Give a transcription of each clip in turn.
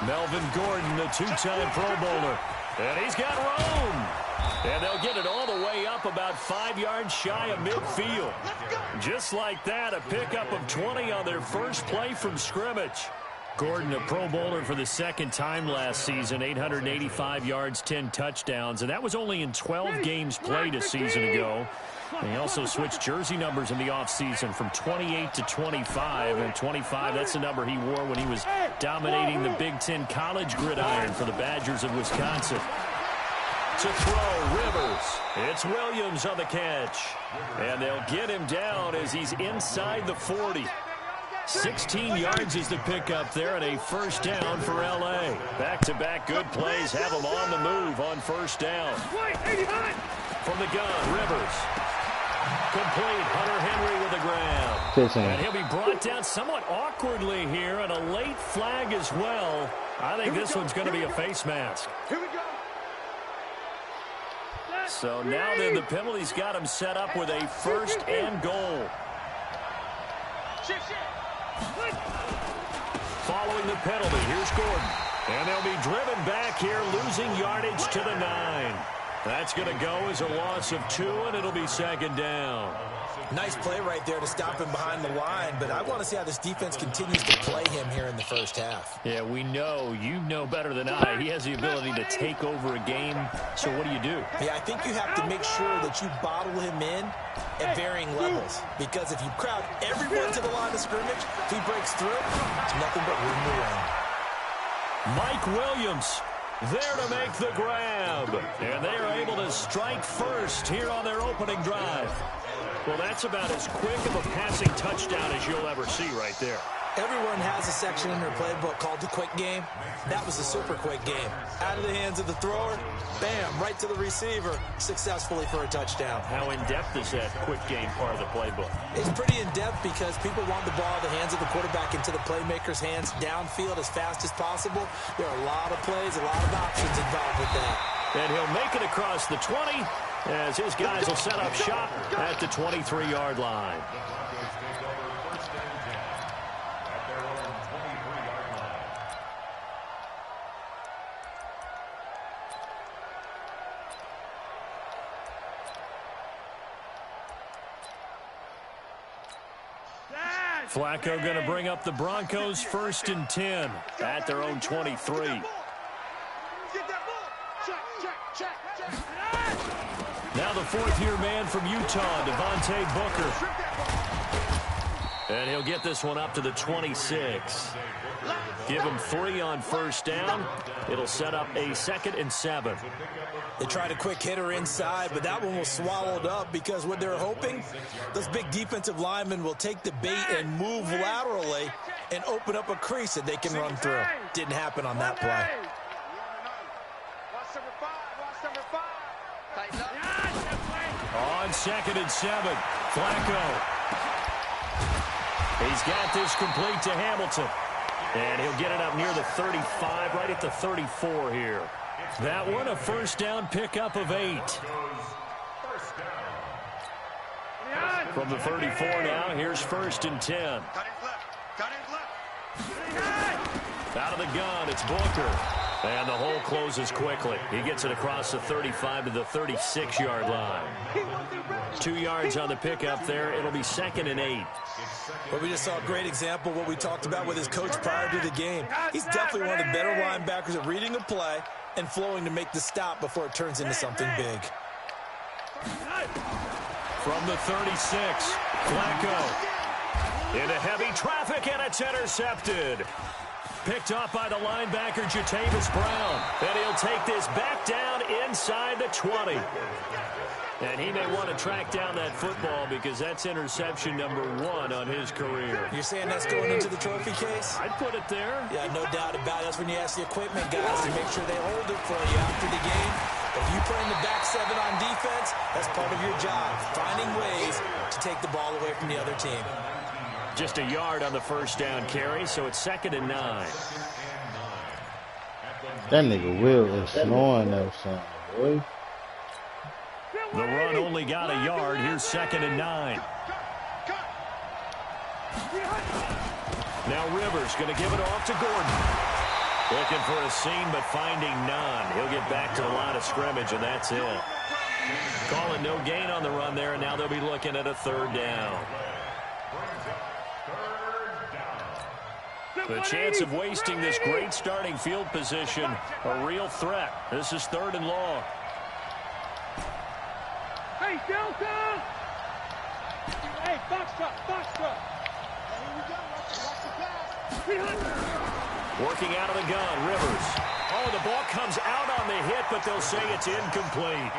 Melvin Gordon, the two-time Pro Bowler. And he's got room. And they'll get it all the way up about 5 yards shy of midfield. Just like that, a pickup of 20 on their first play from scrimmage. Gordon, a Pro Bowler for the second time last season, 885 yards, 10 touchdowns. And that was only in 12 games played a season ago. And he also switched jersey numbers in the offseason from 28 to 25. And 25, that's the number he wore when he was dominating the Big Ten college gridiron for the Badgers of Wisconsin. To throw, Rivers. It's Williams on the catch. And they'll get him down as he's inside the 40. 16 yards is the pickup there, and a first down for L.A. Back-to-back good plays have them on the move on first down. From the gun, Rivers. Complete. Hunter Henry with the grab. And he'll be brought down somewhat awkwardly here, and a late flag as well. I think this one's going to be a face mask. Here we go. So now then the penalty's got him set up with a first and goal. Following the penalty, here's Gordon. And they'll be driven back here, losing yardage to the 9. That's going to go as a loss of 2, and it'll be second down. Nice play right there to stop him behind the line, but I want to see how this defense continues to play him here in the first half. Yeah, we know. You know better than I. He has the ability to take over a game. So what do? Yeah, I think you have to make sure that you bottle him in at varying levels, because if you crowd everyone to the line of scrimmage, if he breaks through, it's nothing but room to run. Mike Williams there to make the grab. And they are able to strike first here on their opening drive. Well, that's about as quick of a passing touchdown as you'll ever see right there. Everyone has a section in their playbook called the quick game. That was a super quick game. Out of the hands of the thrower, bam, right to the receiver, successfully for a touchdown. How in-depth is that quick game part of the playbook? It's pretty in-depth because people want the ball out of the hands of the quarterback into the playmaker's hands downfield as fast as possible. There are a lot of plays, a lot of options involved with that. And he'll make it across the 20 as his guys will set up shop at the 23-yard line. Flacco going to bring up the Broncos 1st and 10 at their own 23. Now the 4th-year man from Utah, Devontae Booker. And he'll get this one up to the 26. Give him 3 on first down. It'll set up a 2nd and 7. They tried a quick hitter inside, but that one was swallowed up because what they're hoping, those big defensive linemen will take the bait and move laterally and open up a crease that they can run through. Didn't happen on that play. On 2nd and 7, Flacco. He's got this complete to Hamilton. And he'll get it up near the 35, right at the 34 here. That one, a first down pickup of 8. From the 34 now, here's 1st and 10. Out of the gun, it's Booker. And the hole closes quickly. He gets it across the 35 to the 36-yard line. 2 yards on the pickup there. It'll be 2nd and 8. Well, we just saw a great example of what we talked about with his coach prior to the game. He's definitely one of the better linebackers at reading a play and flowing to make the stop before it turns into something big. From the 36, Flacco into heavy traffic, and it's intercepted. Picked off by the linebacker, Jatavis Brown. And he'll take this back down inside the 20. And he may want to track down that football because that's interception number 1 on his career. You're saying that's going into the trophy case? I'd put it there. Yeah, no doubt about it. That's when you ask the equipment guys to make sure they hold it for you after the game. If you play in the back 7 on defense, that's part of your job, finding ways to take the ball away from the other team. Just a yard on the first down carry, so it's 2nd and 9. That nigga Will is slowing that son, boy. The run only got a yard. Here's 2nd and 9. Now Rivers going to give it off to Gordon. Looking for a seam, but finding none. He'll get back to the line of scrimmage, and that's it. Calling no gain on the run there, and now they'll be looking at a third down. The chance of wasting this great starting field position, a real threat. This is 3rd and long. Hey, Delta! Hey, box truck. Working out of the gun, Rivers. Oh, the ball comes out on the hit, but they'll say it's incomplete.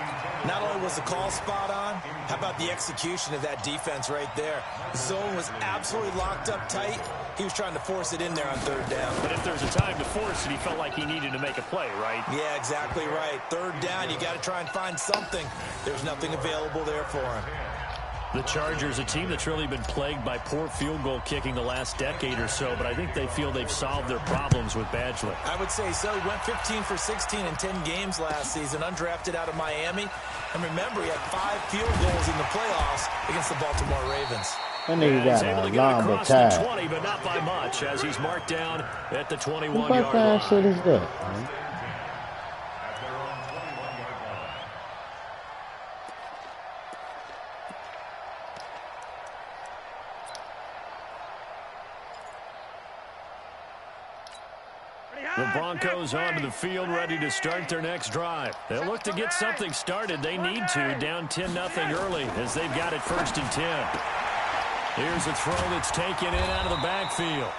Not only was the call spot on, how about the execution of that defense right there? The zone was absolutely locked up tight. He was trying to force it in there on 3rd down. But if there's a time to force it, he felt like he needed to make a play, right? Yeah, exactly right. 3rd down, you got to try and find something. There's nothing available there for him. The Chargers, a team that's really been plagued by poor field goal kicking the last decade or so, but I think they feel they've solved their problems with Badgley. I would say so. He went 15 for 16 in 10 games last season, undrafted out of Miami. And remember, he had 5 field goals in the playoffs against the Baltimore Ravens. That nigga got able to a get long across tag. the 20, but not by much, as he's marked down at the 21-yard What kind of line. shit is that, man? The Broncos onto the field, ready to start their next drive. They'll look to get something started. They need to, down 10-0 early, as they've got it 1st and 10. Here's a throw that's taken in out of the backfield.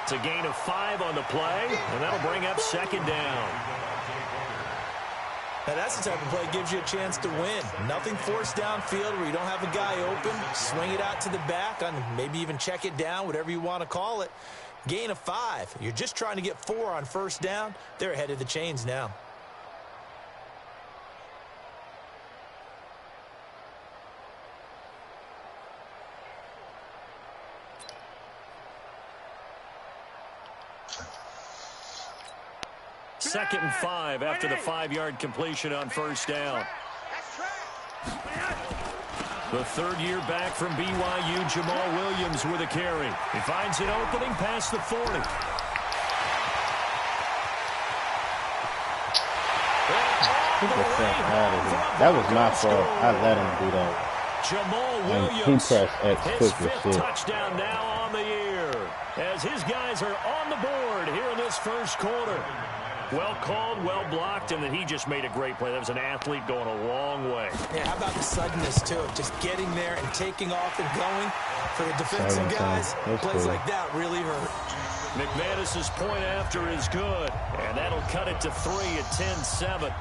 It's a gain of 5 on the play, and that'll bring up 2nd down. Now, that's the type of play that gives you a chance to win. Nothing forced downfield where you don't have a guy open. Swing it out to the back, on maybe even check it down, whatever you want to call it. Gain of 5. You're just trying to get 4 on 1st down. They're ahead of the chains now. Second and 5 after the 5-yard completion on 1st down. The 3rd-year back from BYU, Jamal Williams with a carry. He finds an opening past the 40. Get the fuck out of here. That was my fault. I let him do that. Jamal And he Williams, pressed X his quick as 5th shit. touchdown now on the year, as his guys are on the board here in this 1st quarter. Well called, well blocked, and then he just made a great play. That was an athlete going a long way. Yeah, how about the suddenness, too? Just getting there and taking off and going for the defensive guys. Plays like that really hurt. McManus's point after is good, and that'll cut it to 3 at 10-7.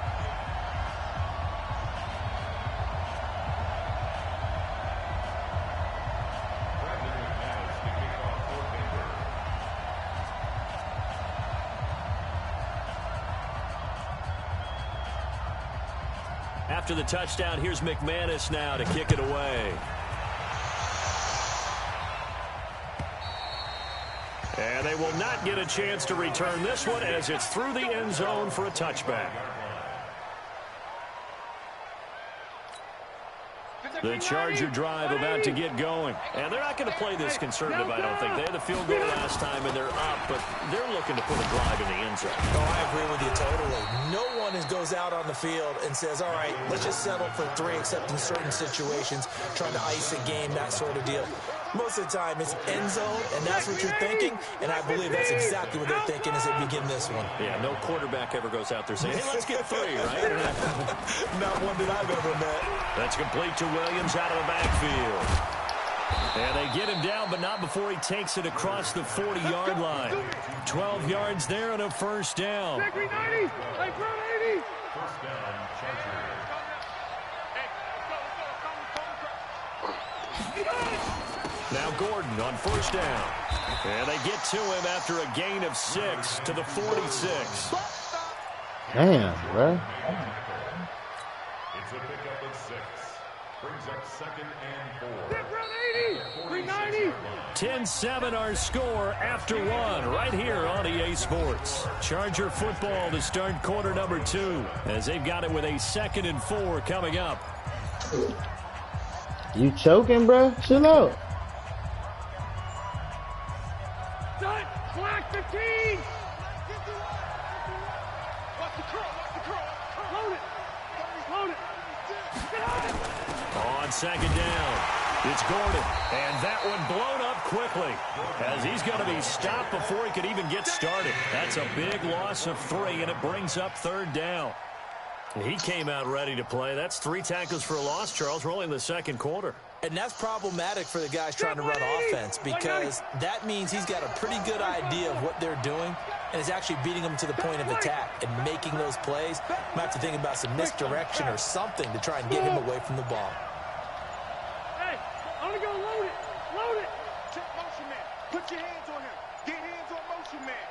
After the touchdown, here's McManus now to kick it away. And they will not get a chance to return this one as it's through the end zone for a touchback. The Charger drive about to get going. And they're not going to play this conservative, I don't think. They had the field goal last time, and they're up, but they're looking to put a drive in the end zone. Oh, I agree with you totally. No one goes out on the field and says, all right, let's just settle for 3, except in certain situations, trying to ice a game, that sort of deal. Most of the time, it's end zone, and that's what you're thinking, and I believe that's exactly what they're thinking as they begin this one. Yeah, no quarterback ever goes out there saying, hey, let's get 3, right? Not one that I've ever met. That's complete to Williams out of the backfield. And they get him down, but not before he takes it across the 40-yard line. 12 yards there and a 1st down. Now Gordon on 1st down. And they get to him after a gain of 6 to the 46. Damn, bro. It's a pickup of 6. Brings up 2nd and 4. 10-7 our score after 1 right here on EA Sports. Charger football to start quarter number 2 as they've got it with a 2nd and 4 coming up. You choking, bro? Chill out. 15. Watch the curl. Load it. On second down, it's Gordon. And that one blown up quickly as he's going to be stopped before he could even get started. That's a big loss of 3, and it brings up third down. He came out ready to play. That's 3 tackles for a loss, Charles. We're only in the second quarter. And that's problematic for the guys trying to run offense because that means he's got a pretty good idea of what they're doing and is actually beating them to the point of attack and making those plays. Might have to think about some misdirection or something to try and get him away from the ball. Hey, I'm going to go load it. Check motion man. Put your hands on him. Get hands on motion man.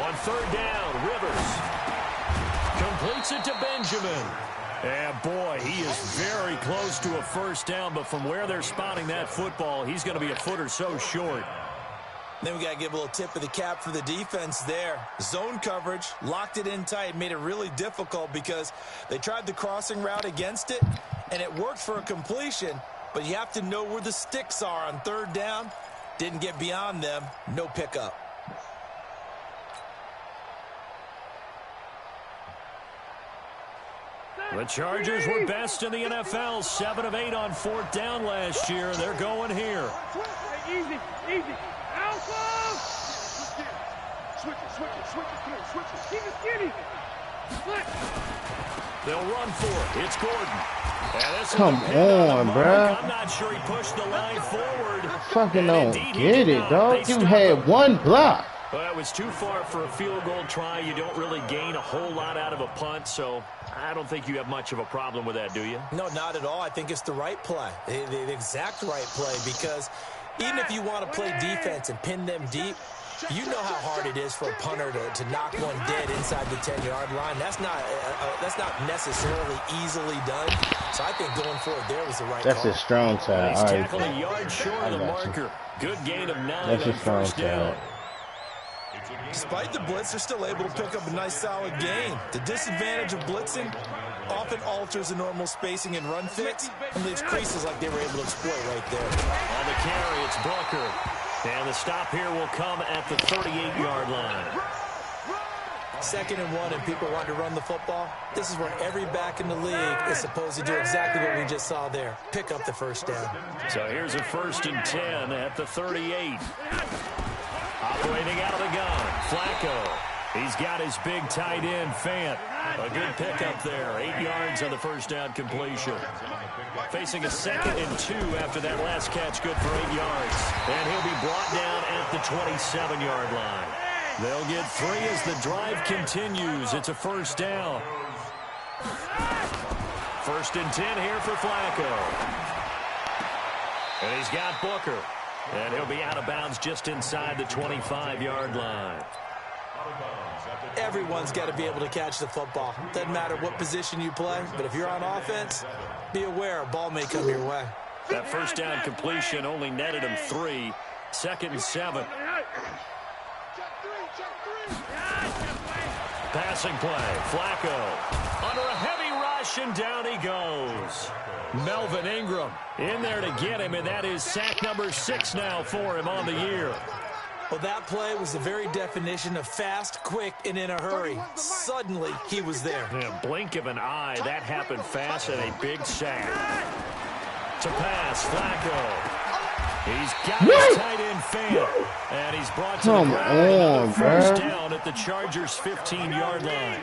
On third down, Rivers completes it to Benjamin. And boy, he is very close to a first down, but from where they're spotting that football, he's going to be a foot or so short. Then we got to give a little tip of the cap for the defense there. Zone coverage, locked it in tight, made it really difficult because they tried the crossing route against it, and it worked for a completion, but you have to know where the sticks are on third down. Didn't get beyond them, no pickup. The Chargers were best in the NFL, 7 of 8 on fourth down last year. They're going here. Easy. Alpha! Switch it. Keep it skinny. Split. They'll run for it. It's Gordon. Come on, bruh. I'm not sure he pushed the line forward. Fucking don't get it, dog. You had one block. Well, it was too far for a field goal try. You don't really gain a whole lot out of a punt, so I don't think you have much of a problem with that, do you? No, not at all. I think it's the right play, the exact right play, because even if you want to play defense and pin them deep, you know how hard it is for a punter to knock one dead inside the 10-yard line. That's not necessarily easily done. So I think going forward there was the right call. That's a strong side. He's tackled a yard short of the marker. Good gain of 9 That's on first down. Despite the blitz, they're still able to pick up a nice, solid gain. The disadvantage of blitzing often alters the normal spacing and run fits and leaves creases like they were able to exploit right there. On the carry, it's Booker. And the stop here will come at the 38-yard line. 2nd and 1, and people want to run the football. This is where every back in the league is supposed to do exactly what we just saw there. Pick up the first down. So here's a 1st and 10 at the 38. Operating out of the gun, Flacco. He's got his big tight end, Fant. A good pickup there. 8 yards on the first down completion. Facing a 2nd and 2 after that last catch, good for 8 yards. And he'll be brought down at the 27-yard line. They'll get 3 as the drive continues. It's a first down. 1st and 10 here for Flacco. And he's got Booker. And he'll be out of bounds just inside the 25-yard line. Everyone's got to be able to catch the football. Doesn't matter what position you play, but if you're on offense, be aware a ball may come your way. That first down completion only netted him 3. 2nd and 7. Passing play. Flacco under a heavy rush, and down he goes. Melvin Ingram in there to get him, and that is sack number 6 now for him on the year. Well, that play was the very definition of fast, quick, and in a hurry. Suddenly, he was there. Yeah, blink of an eye, that happened fast, and a big sack. To pass, Flacco. He's got his tight end Fant, and he's brought to the ground. First down at the Chargers' 15-yard line.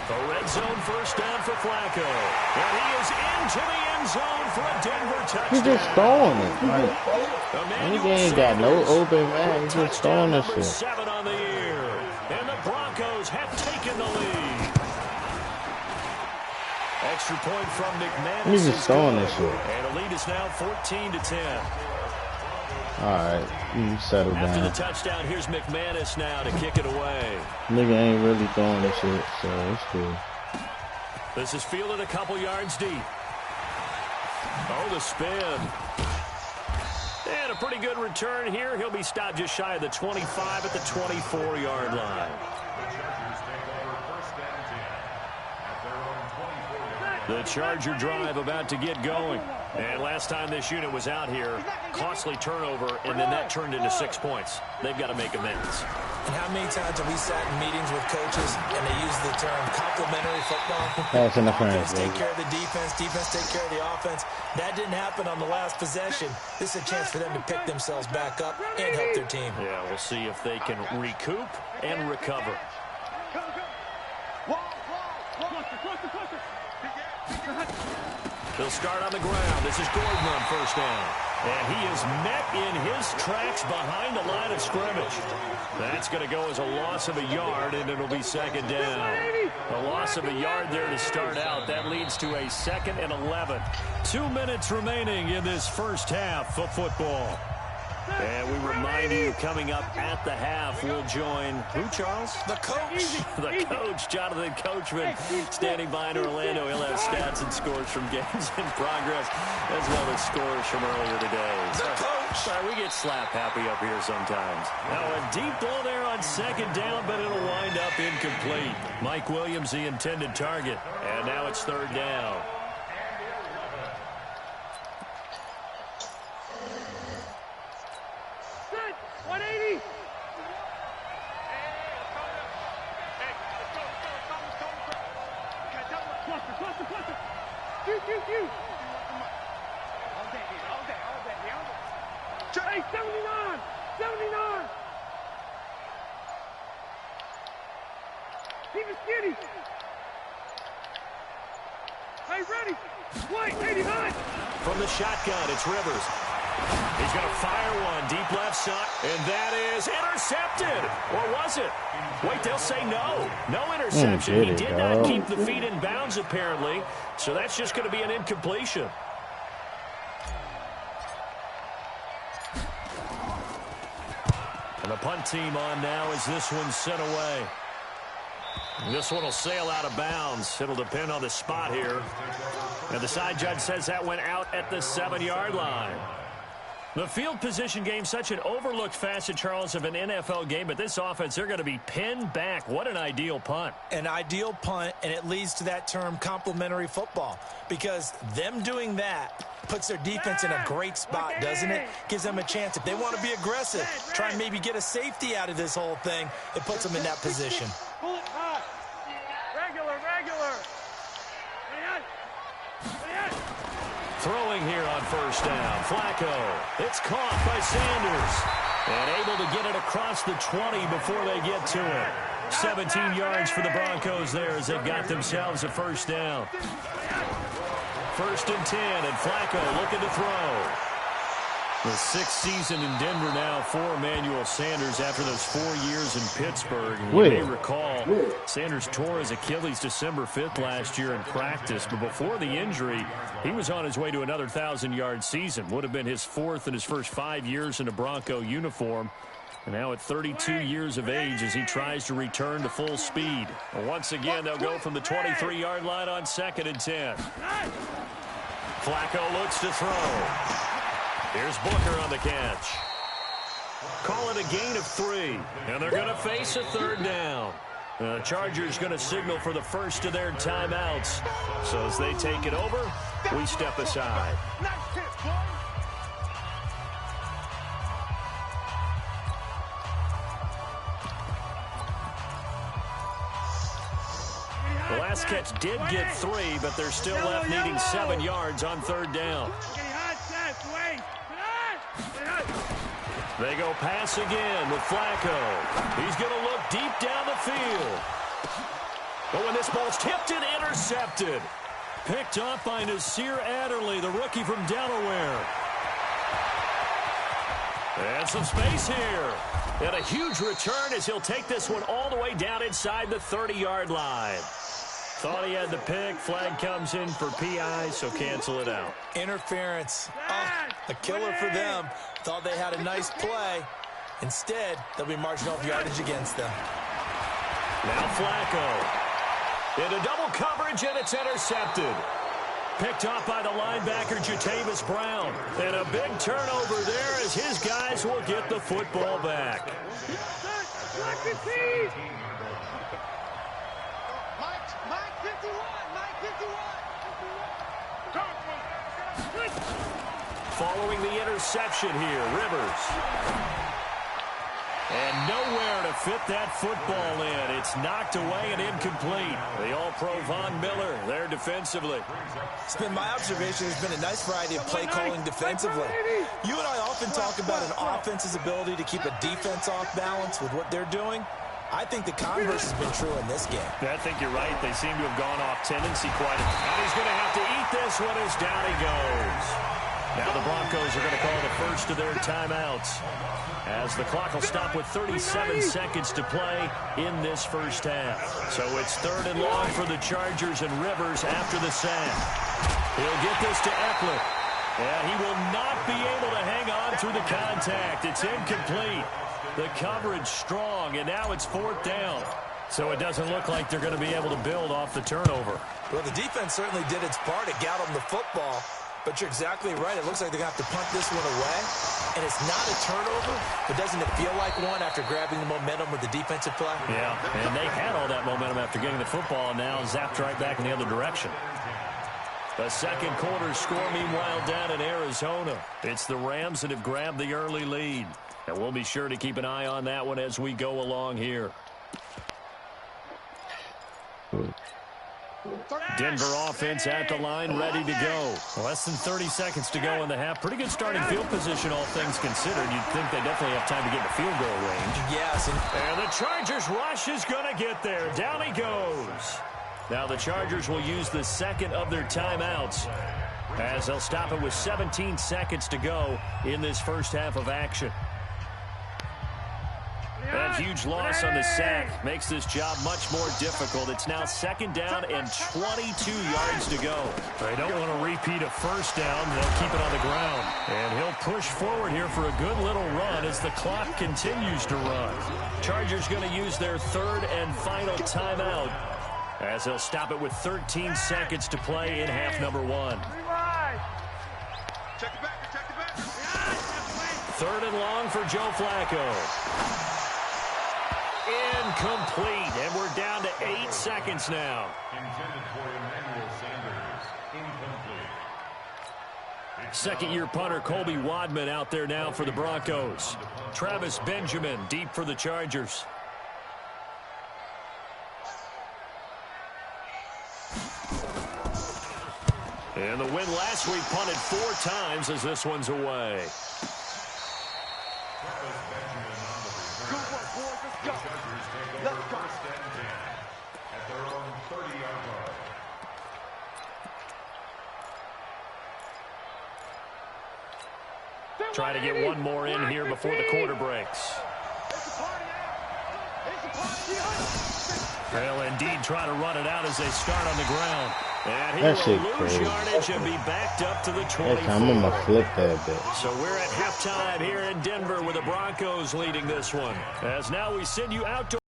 A red zone first down for Flacco. And he is into the end zone for a Denver touchdown. He's just throwing it. Like, he ain't got no open man. He's just throwing this shit. 7 on the year. And the Broncos have taken the lead. Extra point from McManus. He's just throwing this shit. And the lead is now 14-10. All right, you settle down. After the touchdown, here's McManus now to kick it away. Nigga ain't really throwing this shit, so it's cool. This is fielded a couple yards deep. Oh, the spin. And a pretty good return here. He'll be stopped just shy of the 25 at the 24-yard line. The Charger drive about to get going. And last time this unit was out here, costly turnover, and then that turned into 6 points. They've got to make amends. And how many times have we sat in meetings with coaches and they use the term complementary football? Pass interference, Offense take care of the defense take care of the offense. That didn't happen on the last possession. This is a chance for them to pick themselves back up and help their team. Yeah, we'll see if they can recoup and recover. He'll start on the ground. This is Gordon on first down. And he is met in his tracks behind the line of scrimmage. That's going to go as a loss of a yard, and it'll be second down. A loss of a yard there to start out. That leads to a 2nd and 11. 2 minutes remaining in this first half of football. And we remind you, coming up at the half, we'll join who, Charles? The coach. The coach, Jonathan Coachman, standing by in Orlando. He'll have stats and scores from games in progress, as well as scores from earlier today. The coach. Sorry, we get slap happy up here sometimes. Now a deep ball there on second down, but it'll wind up incomplete. Mike Williams, the intended target. And now it's third down. Hey, 79! 79! Keep it skinny! Hey, ready! White, 89! From the shotgun, it's Rivers. He's going to fire one deep left side, and that is intercepted. Or was it? Wait, they'll say no. No interception. He did not keep the feet in bounds, apparently, so that's just going to be an incompletion. And the punt team on now as this one's sent away. And this one will sail out of bounds. It'll depend on the spot here. And the side judge says that went out at the 7-yard line. The field position game, such an overlooked facet, Charles, of an NFL game. But this offense, they're going to be pinned back. What an ideal punt. An ideal punt, and it leads to that term complementary football. Because them doing that puts their defense in a great spot, doesn't it? Gives them a chance. If they want to be aggressive, try and maybe get a safety out of this whole thing, it puts them in that position. Pull it high. Regular. Throwing here on first down. Flacco. It's caught by Sanders. And able to get it across the 20 before they get to it. 17 yards for the Broncos there as they've got themselves a first down. 1st and 10, and Flacco looking to throw. The 6th season in Denver now for Emmanuel Sanders after those 4 years in Pittsburgh. And you may recall, Sanders tore his Achilles December 5th last year in practice. But before the injury, he was on his way to another 1,000-yard season. Would have been his 4th in his first 5 years in a Bronco uniform. And now at 32 years of age as he tries to return to full speed. And once again, they'll go from the 23-yard line on 2nd and 10. Flacco looks to throw. Here's Booker on the catch. Call it a gain of 3. And they're going to face a 3rd down. The Chargers going to signal for the first of their timeouts. So as they take it over, we step aside. The last catch did get 3, but they're still left needing 7 yards on 3rd down. They go pass again with Flacco. He's going to look deep down the field. But when this ball's tipped and intercepted. Picked off by Nasir Adderley, the rookie from Delaware. And some space here. And a huge return as he'll take this one all the way down inside the 30-yard line. Thought he had the pick. Flag comes in for PI, so cancel it out. Interference. Oh, a killer for them. Thought they had a nice play. Instead, they'll be marching off yardage against them. Now Flacco. Into double coverage, and it's intercepted. Picked off by the linebacker, Jatavis Brown. And a big turnover there as his guys will get the football back. Following the interception here, Rivers. And nowhere to fit that football in. It's knocked away and incomplete. The All-Pro Von Miller there defensively. It's been my observation. There's been a nice variety of play calling defensively. You and I often talk about an offense's ability to keep a defense off balance with what they're doing. I think the converse has been true in this game. I think you're right. They seem to have gone off tendency quite a bit. And he's going to have to eat this one as down he goes. Now the Broncos are going to call the first of their timeouts, as the clock will stop with 37 seconds to play in this first half. So it's 3rd and long for the Chargers, and Rivers after the sack. He'll get this to Eckler. And he will not be able to hang on through the contact. It's incomplete. The coverage strong, and now it's 4th down. So it doesn't look like they're going to be able to build off the turnover. Well, the defense certainly did its part. It got them the football. But you're exactly right. It looks like they're going to have to punt this one away. And it's not a turnover, but doesn't it feel like one after grabbing the momentum with the defensive play? Yeah, and they had all that momentum after getting the football, and now zapped right back in the other direction. The second quarter score, meanwhile, down in Arizona. It's the Rams that have grabbed the early lead. And we'll be sure to keep an eye on that one as we go along here. Denver offense at the line, ready to go. Less than 30 seconds to go in the half. Pretty good starting field position, all things considered. You'd think they definitely have time to get in the field goal range. Yes. And the Chargers rush is going to get there. Down he goes. Now the Chargers will use the second of their timeouts, as they'll stop it with 17 seconds to go in this first half of action. That huge loss on the sack makes this job much more difficult. It's now 2nd down and 22 yards to go. They don't want to repeat a first down. They'll keep it on the ground. And he'll push forward here for a good little run as the clock continues to run. Chargers going to use their 3rd and final timeout, as they'll stop it with 13 seconds to play in half number 1. Check it back. 3rd and long for Joe Flacco. Incomplete, and we're down to 8 seconds now. Intended for Emmanuel Sanders. Incomplete. Second-year punter Colby Wadman out there now for the Broncos. Travis Benjamin deep for the Chargers. And the win last week punted 4 times as this one's away. Try to get one more in here before the quarter breaks. They'll indeed try to run it out as they start on the ground. And he will lose yardage and be backed up to the 24. I'm going to flip that bit. So we're at halftime here in Denver with the Broncos leading this one. As now we send you out to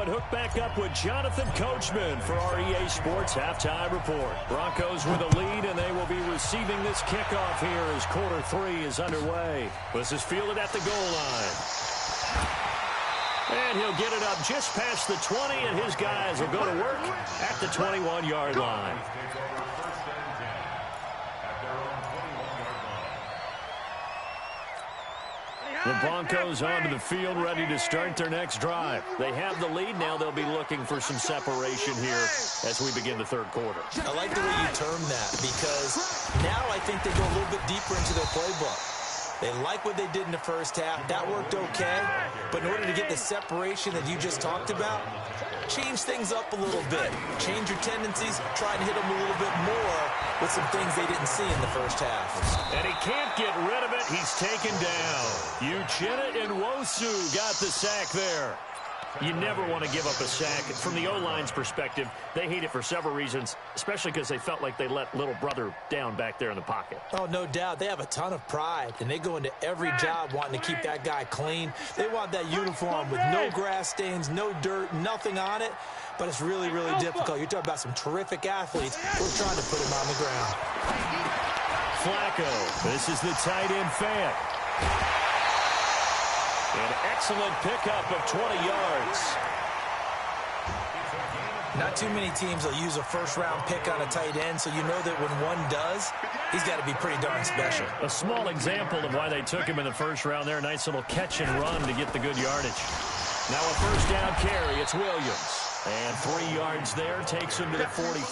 and hook back up with Jonathan Coachman for our EA Sports Halftime Report. Broncos with a lead, and they will be receiving this kickoff here as quarter 3 is underway. This is fielded at the goal line. And he'll get it up just past the 20, and his guys will go to work at the 21-yard line. The Broncos onto the field, ready to start their next drive. They have the lead. Now they'll be looking for some separation here as we begin the 3rd quarter. I like the way you term that, because now I think they go a little bit deeper into their playbook. They like what they did in the first half. That worked okay. But in order to get the separation that you just talked about, change things up a little bit. Change your tendencies. Try and hit them a little bit more with some things they didn't see in the first half. And he can't get rid of it. He's taken down. Uchenna Nwosu got the sack there. You never want to give up a sack. From the O-line's perspective, they hate it for several reasons, especially because they felt like they let little brother down back there in the pocket. Oh, no doubt. They have a ton of pride, and they go into every job wanting to keep that guy clean. They want that uniform with no grass stains, no dirt, nothing on it, but it's really, really difficult. You're talking about some terrific athletes. We're trying to put him on the ground. Flacco, this is the tight end fan. An excellent pickup of 20 yards. Not too many teams will use a first-round pick on a tight end, so you know that when one does, he's got to be pretty darn special. A small example of why they took him in the first round there. Nice little catch and run to get the good yardage. Now a first down carry. It's Williams. And 3 yards there takes him to the 45.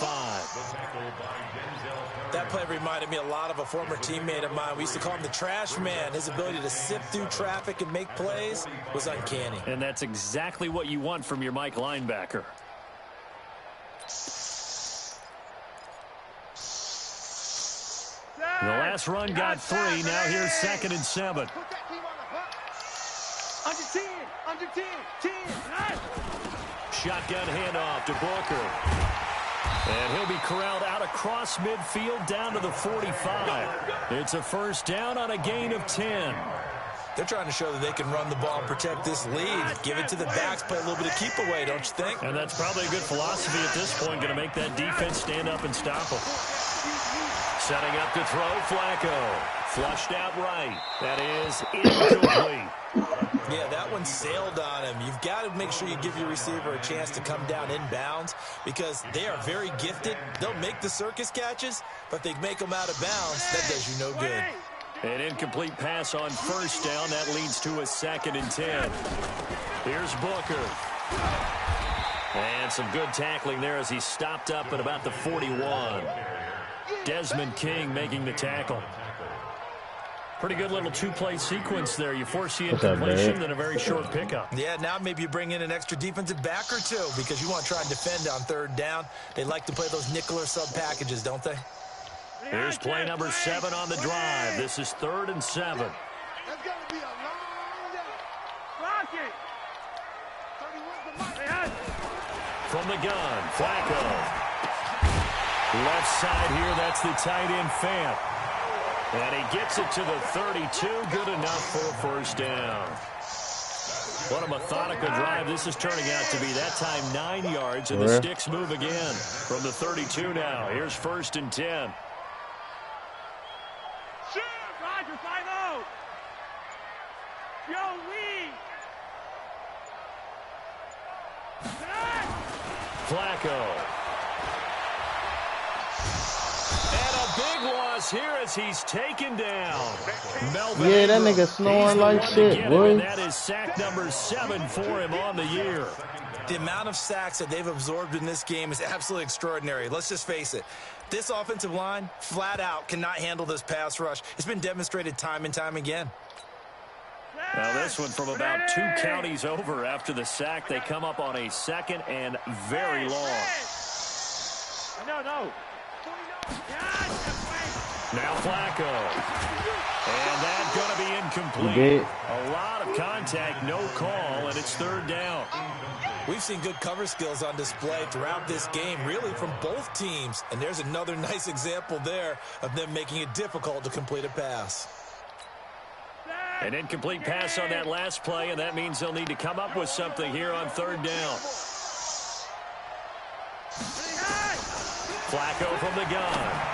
That play reminded me a lot of a former teammate of mine. We used to call him the trash man. His ability to sift through traffic and make plays was uncanny. And that's exactly what you want from your Mike linebacker. The last run got 3. Now here's 2nd and 7. Under 10, under 10, 10. Shotgun handoff to Booker. And he'll be corralled out across midfield down to the 45. It's a first down on a gain of 10. They're trying to show that they can run the ball and protect this lead. Give it to the backs, play a little bit of keep away, don't you think? And that's probably a good philosophy at this point, going to make that defense stand up and stop them. Setting up to throw, Flacco. Flushed out right. That is incomplete. Yeah, that one sailed on him. You've got to make sure you give your receiver a chance to come down inbounds because they are very gifted. They'll make the circus catches, but they make them out of bounds. That does you no good. An incomplete pass on first down. That leads to a 2nd and 10. Here's Booker. And some good tackling there as he stopped up at about the 41. Desmond King making the tackle. Pretty good little two-play sequence there. You force the incompletion, then a very short pickup. Yeah, now maybe you bring in an extra defensive back or two because you want to try and defend on 3rd down. They like to play those nickel or sub packages, don't they? Here's play number 7 on the drive. This is 3rd and 7. That's got to be a long day. Rock it. From the gun, Flacco. Left side here, that's the tight end, Fant. And he gets it to the 32. Good enough for a first down. What a methodical drive this is turning out to be. That time 9 yards, and the sticks move again. From the 32 now, here's 1st and 10. Roger, 5-0. Yo, Flacco. Big loss here as he's taken down. Melvin yeah, that nigga snoring like shit, boy. And that is sack number 7 for him on the year. The amount of sacks that they've absorbed in this game is absolutely extraordinary. Let's just face it. This offensive line, flat out, cannot handle this pass rush. It's been demonstrated time and time again. Now this one from about 2 counties over after the sack. They come up on a 2nd and very long. No. Now Flacco. And that's going to be incomplete. A lot of contact, no call, and it's 3rd down. We've seen good cover skills on display throughout this game, really from both teams. And there's another nice example there of them making it difficult to complete a pass. An incomplete pass on that last play, and that means they'll need to come up with something here on 3rd down. Flacco from the gun.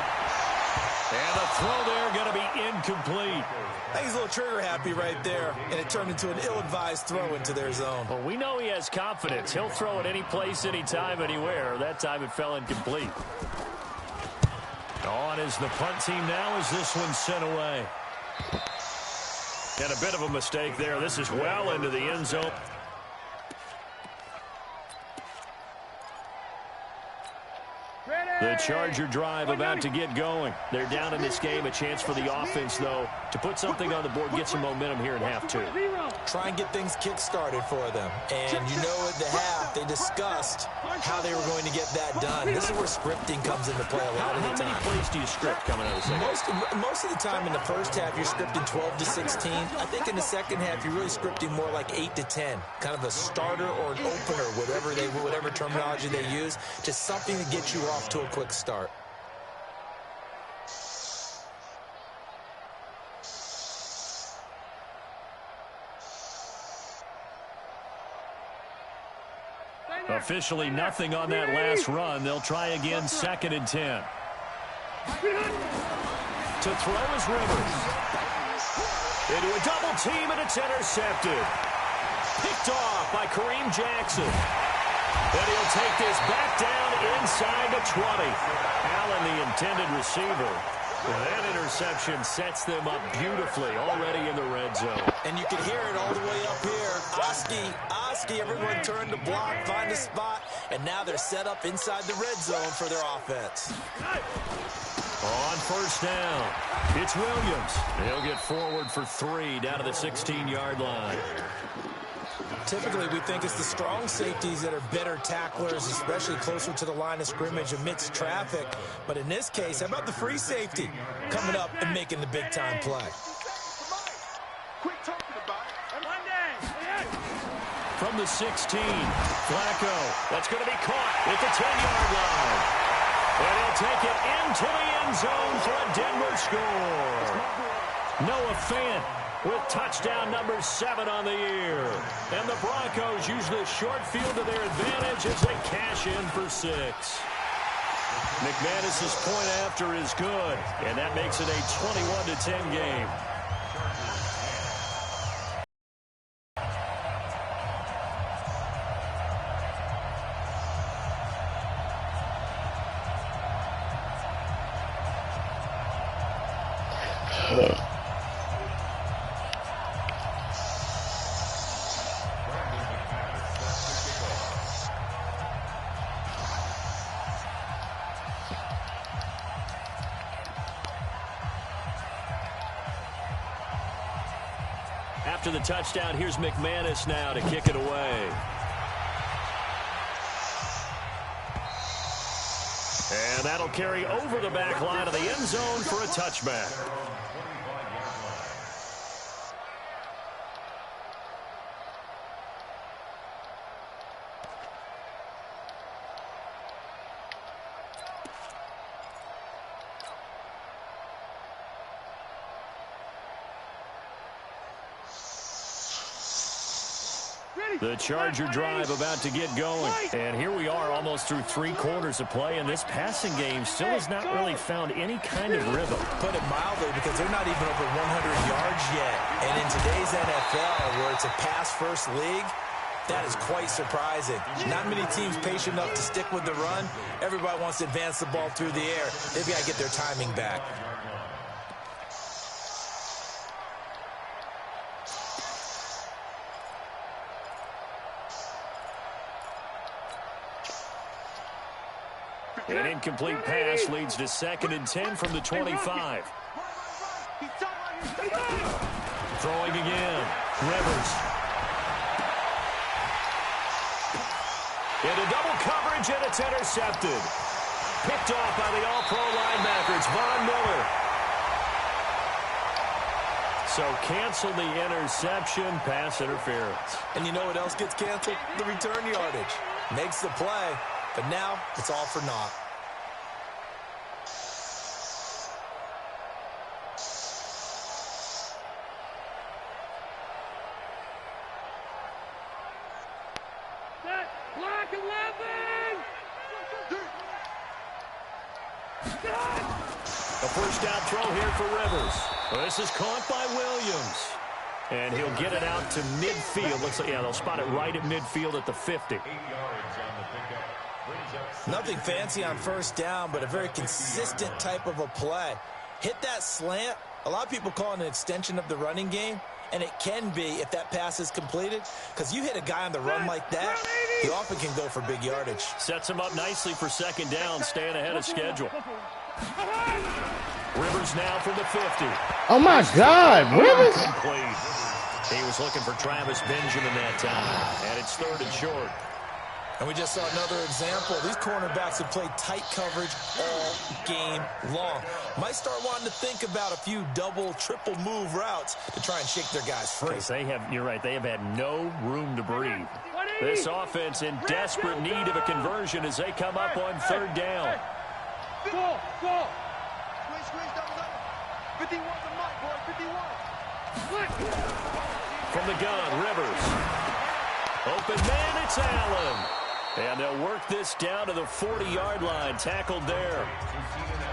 And the throw there going to be incomplete. I think he's a little trigger happy right there, and it turned into an ill-advised throw into their zone. Well, we know he has confidence. He'll throw it any place, anytime, anywhere. That time it fell incomplete. On is the punt team now as this one's sent away. And a bit of a mistake there. This is well into the end zone. The Charger drive about to get going. They're down in this game. A chance for the offense, though, to put something on the board, get some momentum here in half 2. Try and get things kick-started for them. And you know at the half, they discussed how they were going to get that done. This is where scripting comes into play a lot of the time. How many plays do you script coming out of the second? Most of the time in the first half, you're scripting 12 to 16. I think in the second half, you're really scripting more like 8 to 10. Kind of a starter or an opener, whatever terminology they use. Just something to get you off to a quick start. Officially nothing on that last run. They'll try again, 2nd and 10. To throw is Rivers. Into a double team, and it's intercepted. Picked off by Kareem Jackson. And he'll take this back down inside the 20. Allen, the intended receiver. That interception sets them up beautifully already in the red zone. And you can hear it all the way up here. Oski, everyone turned to block, find a spot, and now they're set up inside the red zone for their offense. On first down, it's Williams. He'll get forward for 3 down to the 16-yard line. Typically, we think it's the strong safeties that are better tacklers, especially closer to the line of scrimmage amidst traffic. But in this case, how about the free safety coming up and making the big-time play? From the 16, Flacco. That's going to be caught at the 10-yard line. And he'll take it into the end zone for a Denver score. Noah Fant with touchdown number 7 on the year. And the Broncos use the short field to their advantage as they cash in for 6. McManus's point after is good, and that makes it a 21-10 game. After the touchdown, here's McManus now to kick it away. And that'll carry over the back line of the end zone for a touchback. The Charger drive about to get going. And here we are almost through 3 quarters of play, and this passing game still has not really found any kind of rhythm. Put it mildly, because they're not even over 100 yards yet. And in today's NFL, where it's a pass-first league, that is quite surprising. Not many teams patient enough to stick with the run. Everybody wants to advance the ball through the air. They've got to get their timing back. An incomplete pass leads to 2nd and 10 from the 25. Throwing again. Rivers. Into double coverage, and it's intercepted. Picked off by the all-pro linebacker. It's Von Miller. So cancel the interception, pass interference. And you know what else gets canceled? The return yardage. Makes the play, but now it's all for naught. A first down throw here for Rivers. Well, this is caught by Williams. And he'll get it out to midfield. Looks like, yeah, they'll spot it right at midfield at the 50. Nothing fancy on first down, but a very consistent type of a play. Hit that slant. A lot of people call it an extension of the running game, and it can be if that pass is completed, because you hit a guy on the run like that, he often can go for big yardage. Sets him up nicely for 2nd down, staying ahead of schedule. Rivers now from the 50. Oh, my God, Rivers. Complete. He was looking for Travis Benjamin that time, and it's 3rd and short. And we just saw another example. These cornerbacks have played tight coverage all game long. Might start wanting to think about a few double, triple move routes to try and shake their guys free. They have, you're right, they have had no room to breathe. This offense in desperate need of a conversion as they come up on 3rd down. Go. Squeeze, double. 51 to Mike, boy, 51. From the gun, Rivers. Open man, it's Allen. And they'll work this down to the 40-yard line, tackled there.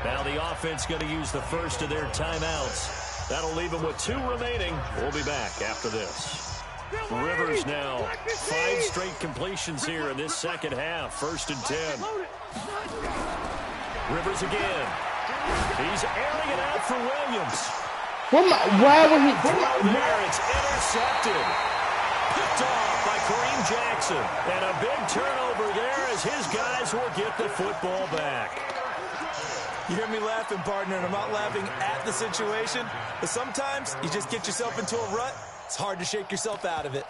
Now the offense going to use the first of their timeouts. That'll leave them with 2 remaining. We'll be back after this. Rivers now 5 straight completions here in this second half. 1st and 10. Rivers again. He's airing it out for Williams. Why would he? There, it's intercepted. Picked off by Kareem Jackson. And a big turnover there as his guys will get the football back. You hear me laughing, partner, and I'm not laughing at the situation, but sometimes you just get yourself into a rut. It's hard to shake yourself out of it.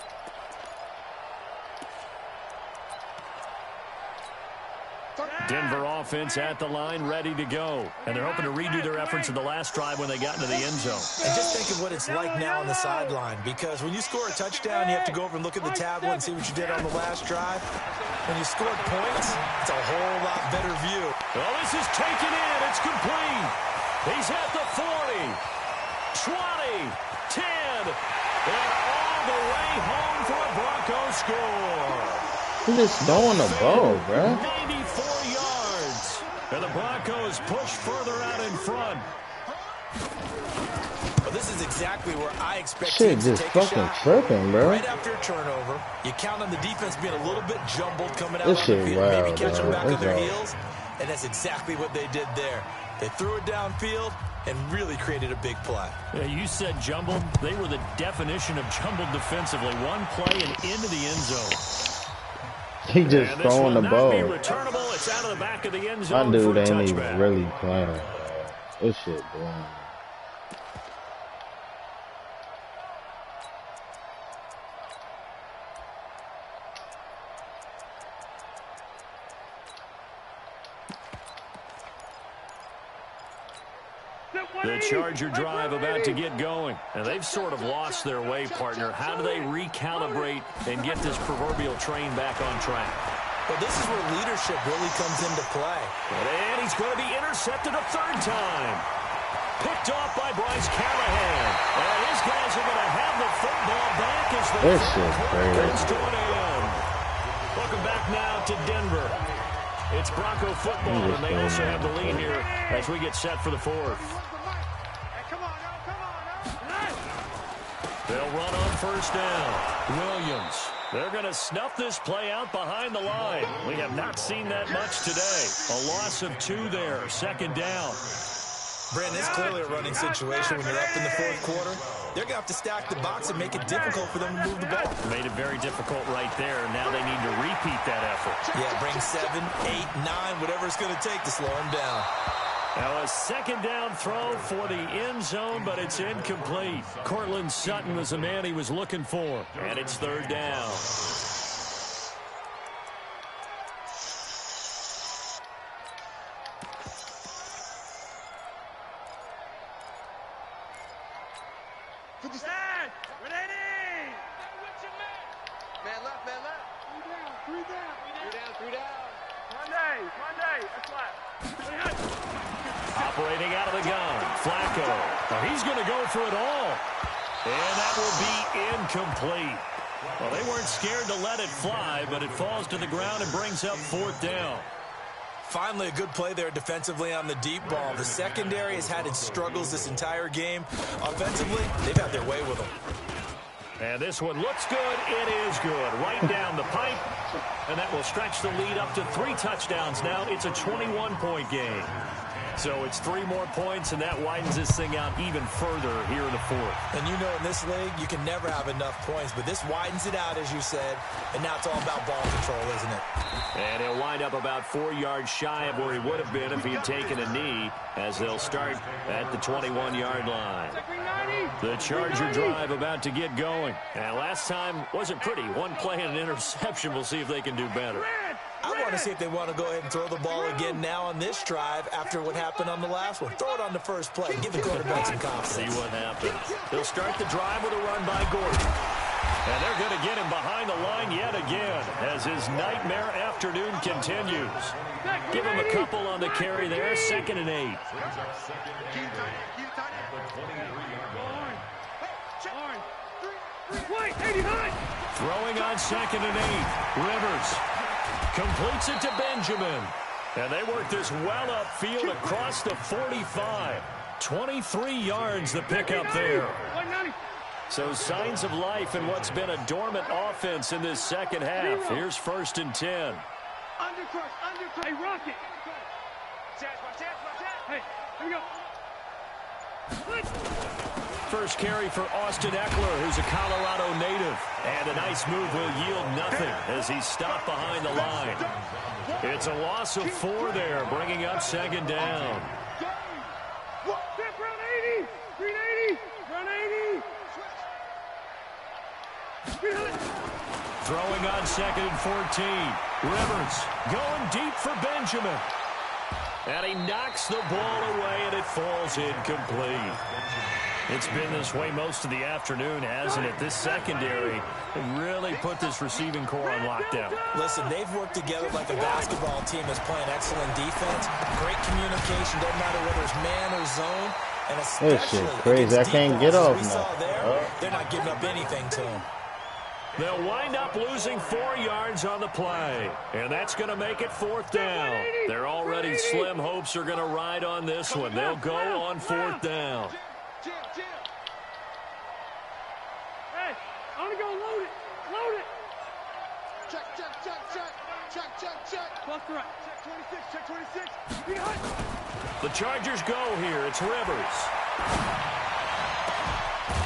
Denver offense at the line, ready to go. And they're hoping to redo their efforts in the last drive when they got into the end zone. And just think of what it's like now on the sideline, because when you score a touchdown, you have to go over and look at the tablet and see what you did on the last drive. When you scored points, it's a whole lot better view. Well, this is taken in. It's complete. He's at the 40, 20, 10, and all the way home for a Broncos score. He's just throwing the ball, bro. 94 yards. And the Broncos push further out in front. Well, this is exactly where I expect Shit, teams to just take a fucking shot. tripping, bro. Right after a turnover, you count on the defense being a little bit jumbled coming out This on shit the field, maybe wild, catch them bro. back on It's their wild. heels, and that's exactly what they did there. They threw it downfield and really created a big play. Yeah, you said jumbled. They were the definition of jumbled defensively. One play and into the end zone. He just And this throwing will the not ball. be returnable. It's out of the back of the end My zone dude for a ain't even touchback. really playing, bro. This shit boring. The Charger drive about to get going. And they've sort of lost their way, partner. How do they recalibrate and get this proverbial train back on track? Well, this is where leadership really comes into play. And he's going to be intercepted a 3rd time. Picked off by Bryce Callahan. And his guys are going to have the football back as the This third shit's quarter comes crazy. to an end. Welcome back now to Denver. It's Bronco football, and they also have the lead here as we get set for the 4th. They'll run on 1st down. Williams. They're going to snuff this play out behind the line. We have not seen that much today. A loss of 2 there. 2nd down. Brandon, it's clearly a running situation when you're up in the 4th quarter. They're going to have to stack the box and make it difficult for them to move the ball. Made it very difficult right there. Now they need to repeat that effort. Yeah, bring 7, 8, 9, whatever it's going to take to slow them down. Now a 2nd down throw for the end zone, but it's incomplete. Cortland Sutton was the man he was looking for. And it's 3rd down. Man left, man left. 3 down. Monday. That's right. Operating out of the gun. Flacco. Now he's going to go for it all. And that will be incomplete. Well, they weren't scared to let it fly, but it falls to the ground and brings up 4th down. Finally, a good play there defensively on the deep ball. The secondary has had its struggles this entire game. Offensively, they've had their way with them. And this one looks good. It is good. Right down the pipe. And that will stretch the lead up to 3 touchdowns now. It's a 21-point game. So it's 3 more points, and that widens this thing out even further here in the 4th. And you know in this league, you can never have enough points, but this widens it out, as you said, and now it's all about ball control, isn't it? And he'll wind up about 4 yards shy of where he would have been if he had taken a knee, as they'll start at the 21-yard line. The Charger drive about to get going. And last time wasn't pretty. 1 play and an interception. We'll see if they can do better. I want to see if they want to go ahead and throw the ball again now on this drive after what happened on the last one. Throw it on the first play. Give the quarterback some confidence. See what happens. They'll start the drive with a run by Gordon. And they're going to get him behind the line yet again as his nightmare afternoon continues. Give him a couple on the carry there. 2nd and 8. Throwing on 2nd and 8. Rivers completes it to Benjamin. And they work this well upfield across the 45. 23 yards the pickup there. So signs of life in what's been a dormant offense in this second half. Here's 1st and 10. Undercrush. Hey, Rocket. Hey, here we go. First carry for Austin Eckler, who's a Colorado native. And a nice move will yield nothing as he's stopped behind the line. It's a loss of 4 there, bringing up 2nd down. Step run 80. Green 80. Run 80. Throwing on 2nd and 14. Rivers going deep for Benjamin. And he knocks the ball away, and it falls incomplete. It's been this way most of the afternoon, hasn't it? This secondary really put this receiving core on lockdown. Listen, they've worked together like a basketball team that's playing excellent defense. Great communication, doesn't matter whether it's man or zone. And especially this shit crazy. I can't get off now. They're not giving up anything to them. They'll wind up losing 4 yards on the play, and that's going to make it 4th down. Their already slim hopes are going to ride on this one. They'll go on 4th down. Hey, I'm going to go load it. Load it. Check. Plus the right. Check 26. The Chargers go here. It's Rivers.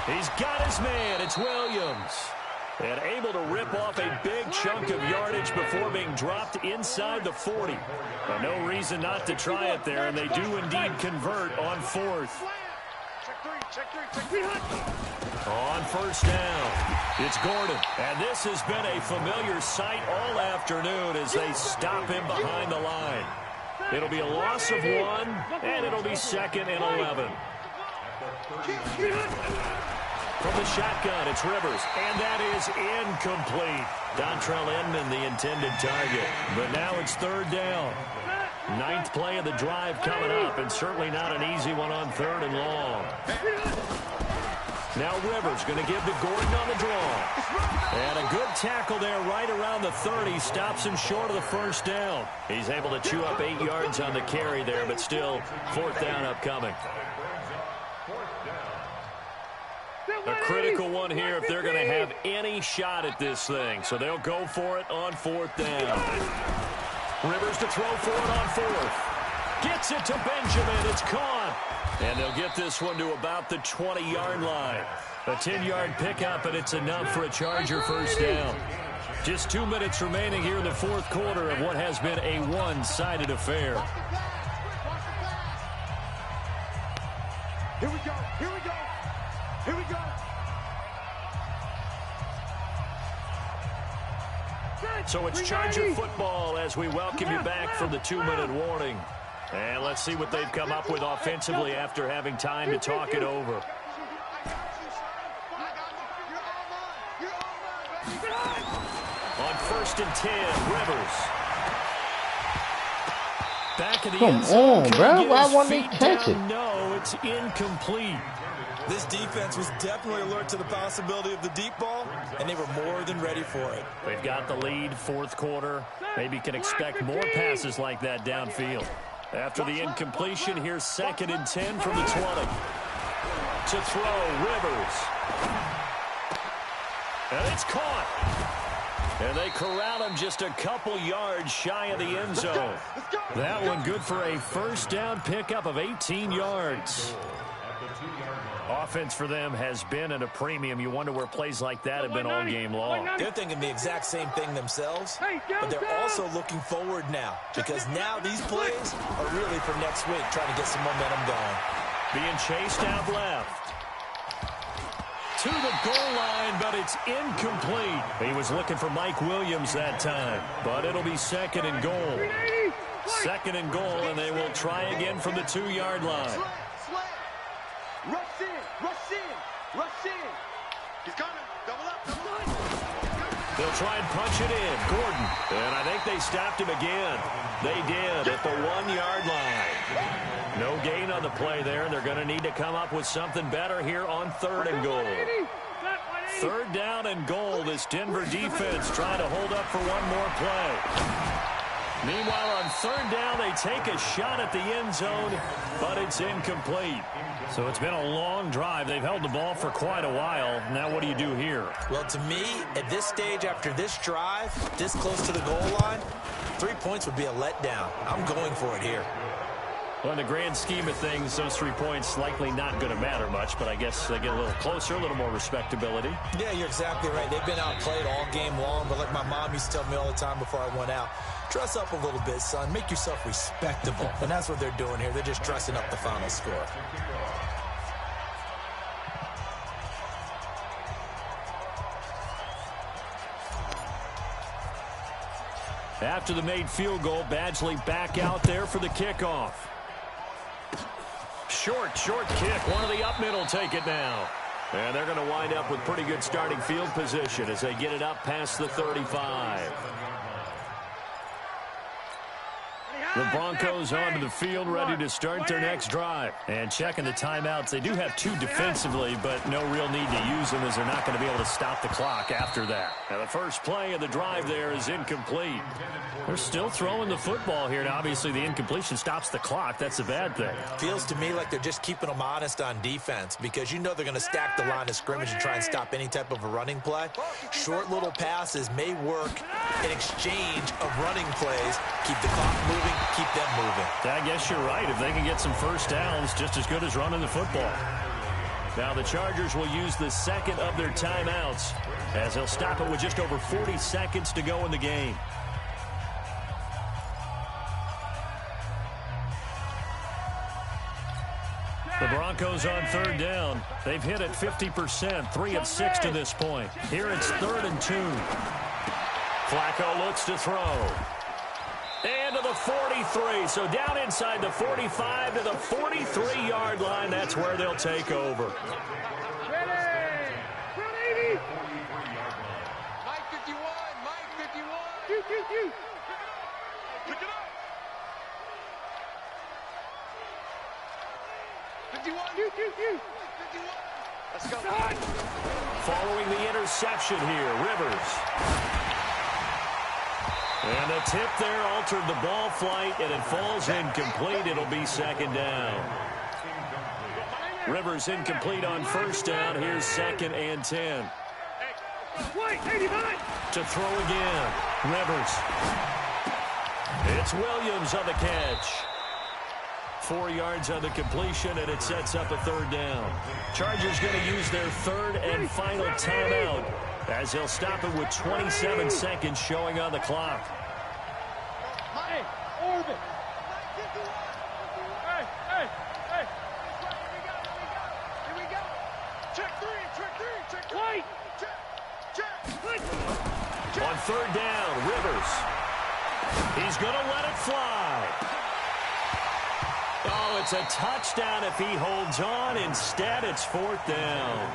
He's got his man. It's Williams. And able to rip off a big chunk of yardage before being dropped inside the 40. But no reason not to try it there, and they do indeed convert on 4th. On 1st down, it's Gordon. And this has been a familiar sight all afternoon as they stop him behind the line. It'll be a loss of 1, and it'll be 2nd and 11. From the shotgun, it's Rivers, and that is incomplete. Dontrell Inman, the intended target. But now it's 3rd down. 9th play of the drive coming up, and certainly not an easy one on 3rd and long. Now Rivers going to give to Gordon on the draw. And a good tackle there right around the 30. Stops him short of the 1st down. He's able to chew up 8 yards on the carry there, but still 4th down upcoming. A critical one here if they're going to have any shot at this thing. So they'll go for it on 4th down. Rivers to throw for it on 4th. Gets it to Benjamin. It's caught. And they'll get this one to about the 20-yard line. A 10-yard pickup, and it's enough for a Charger 1st down. Just 2 minutes remaining here in the 4th quarter of what has been a one-sided affair. Here we go. Here we go. Here we go. So it's Charger football as we welcome you back from the 2-minute warning. And let's see what they've come up with offensively after having time to talk it over. On 1st and 10, Rivers. Back in the end zone. Come on, bro. Why won't they catch it? No, it's incomplete. This defense was definitely alert to the possibility of the deep ball, and they were more than ready for it. They've got the lead, 4th quarter. Maybe can expect more passes like that downfield. After the incompletion, here's 2nd and 10 from the 20. To throw, Rivers. And it's caught. And they corral him just a couple yards shy of the end zone. That one good for a 1st down pickup of 18 yards. Offense for them has been at a premium. You wonder where plays like that have been all game long. They're thinking the exact same thing themselves, but they're also looking forward now because now these plays are really for next week, trying to get some momentum going. Being chased out left. To the goal line, but it's incomplete. He was looking for Mike Williams that time, but it'll be 2nd and goal. 2nd and goal, and they will try again from the 2-yard line. Rush in. He's coming. Double up. They'll try and punch it in. Gordon. And I think they stopped him again. They did at the 1-yard line. No gain on the play there, and they're going to need to come up with something better here on 3rd and goal. 3rd down and goal. This Denver defense trying to hold up for one more play. Meanwhile, on third down, they take a shot at the end zone, but it's incomplete. So it's been a long drive. They've held the ball for quite a while. Now what do you do here? Well, to me, at this stage, after this drive, this close to the goal line, 3 points would be a letdown. I'm going for it here. Well, in the grand scheme of things, those 3 points likely not going to matter much, but I guess they get a little closer, a little more respectability. Yeah, you're exactly right. They've been outplayed all game long, but like my mom used to tell me all the time before I went out, dress up a little bit, son. Make yourself respectable. And that's what they're doing here. They're just dressing up the final score. After the made field goal, Badgley back out there for the kickoff. Short kick. One of the up middle take it now. And they're going to wind up with pretty good starting field position as they get it up past the 35. The Broncos onto the field, ready to start their next drive. And checking the timeouts. They do have 2 defensively, but no real need to use them as they're not going to be able to stop the clock after that. Now the first play of the drive there is incomplete. They're still throwing the football here. Now, obviously, the incompletion stops the clock. That's a bad thing. Feels to me like they're just keeping them honest on defense because you know they're going to stack the line of scrimmage and try and stop any type of a running play. Short little passes may work in exchange of running plays. Keep the clock moving, keep them moving. I guess you're right. If they can get some first downs, just as good as running the football. Now the Chargers will use the second of their timeouts as they'll stop it with just over 40 seconds to go in the game. The Broncos on third down. They've hit it 50%, 3 of 6 to this point. Here it's 3rd and 2. Flacco looks to throw. And to the 43. So down inside the 45 to the 43-yard line. That's where they'll take over. Ready! Front 80! Mike 51! Mike 51! You! Pick it up! 51! You! 51! Let's go! Following the interception here, Rivers. And the tip there altered the ball flight, and it falls incomplete. It'll be 2nd down. Rivers incomplete on 1st down. Here's 2nd and 10. To throw again. Rivers. It's Williams on the catch. 4 yards on the completion, and it sets up a 3rd down. Chargers going to use their 3rd and final timeout as they'll stop it with 27 seconds showing on the clock. Hey, Orvin. Hey. Here we go. Check 3. White. Check. On 3rd down, Rivers. He's going to let it fly. Oh, it's a touchdown if he holds on. Instead, it's 4th down.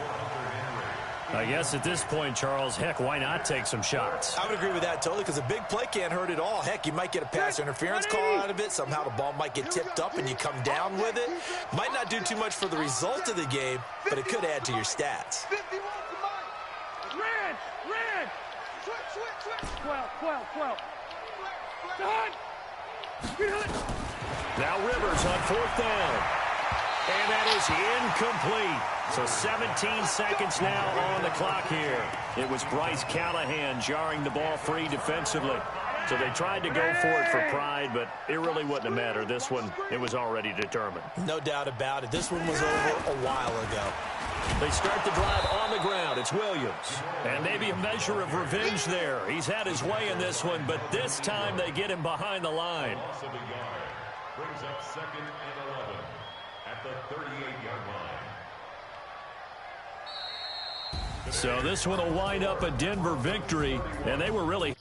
I guess at this point, Charles, heck, why not take some shots? I would agree with that totally because a big play can't hurt at all. Heck, you might get a pass interference call out of it. Somehow the ball might get tipped up and you come down with it. Might not do too much for the result of the game, but it could add to your stats. 51 to Mike. Red. Switch. 12. Done. Now Rivers on 4th down. And that is incomplete. So 17 seconds now on the clock here. It was Bryce Callahan jarring the ball free defensively. So they tried to go for it for pride, but it really wouldn't have mattered. This one, it was already determined. No doubt about it. This one was over a while ago. They start the drive on the ground. It's Williams. And maybe a measure of revenge there. He's had his way in this one, but this time they get him behind the line. Brings up 2nd and 11 at the 38-yard line. So this one will wind up a Denver victory, and they were really